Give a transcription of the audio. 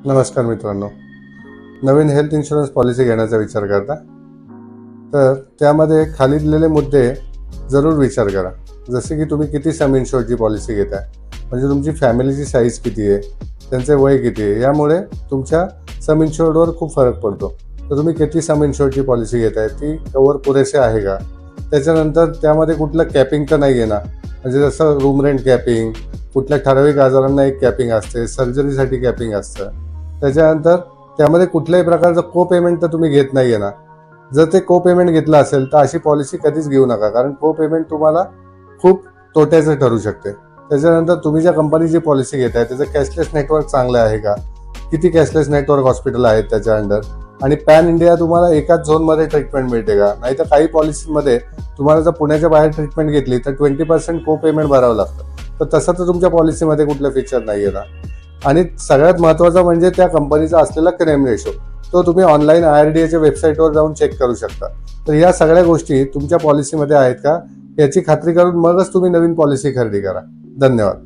नमस्कार मित्रांनो, नवीन health insurance policy घेण्याचा विचार करता तर त्यामध्ये खाली दिलेले मुद्दे जरूर विचार करा. जसे की तुम्ही किती सम इन्शुअर्डची पॉलिसी घेताय, म्हणजे तुमची फॅमिलीची साईज किती आहे, त्यांचे वय किती आहे, यामुळे तुमच्या सम इन्शुअर्डवर खूप फरक पडतो. तर तुम्ही किती सम इन्शुअर्डची पॉलिसी घेताय, ती कवर पुरेसे आहे का. त्याच्यानंतर त्यामध्ये कुठलं कॅपिंग तर नाही आहे ना, म्हणजे जसं रूम रेंट कॅपिंग, कुठल्या ठराविक आजारांना एक कॅपिंग असते, सर्जरीसाठी कॅपिंग असतं. त्याच्यानंतर त्यामध्ये कुठल्याही प्रकारचं को पेमेंट तर तुम्ही घेत नाही आहे ना. जर ते को पेमेंट घेतलं असेल तर अशी पॉलिसी कधीच घेऊ नका, कारण को पेमेंट तुम्हाला खूप तोट्याचं ठरू शकते. त्याच्यानंतर तुम्ही ज्या कंपनीची पॉलिसी घेताय त्याचं कॅशलेस नेटवर्क चांगलं आहे का, किती कॅशलेस नेटवर्क हॉस्पिटल आहेत त्याच्या अंडर, आणि पॅन इंडिया तुम्हाला एकाच झोनमध्ये ट्रीटमेंट मिळते का. नाही तर काही पॉलिसीमध्ये तुम्हाला जर पुण्याच्या बाहेर ट्रीटमेंट घेतली तर 20% को पेमेंट भरावं लागतं. तर तसं तर तुमच्या पॉलिसीमध्ये कुठलं फीचर नाही आहे ना. आणि सगळ्यात महत्त्वाचं म्हणजे त्या कंपनीचा असलेला क्लेम रेशो, तो तुम्ही ऑनलाईन IRDAच्या वेबसाईटवर जाऊन चेक करू शकता. तर या सगळ्या गोष्टी तुमच्या पॉलिसीमध्ये आहेत का याची खात्री करून मगच तुम्ही नवीन पॉलिसी खरेदी करा. धन्यवाद.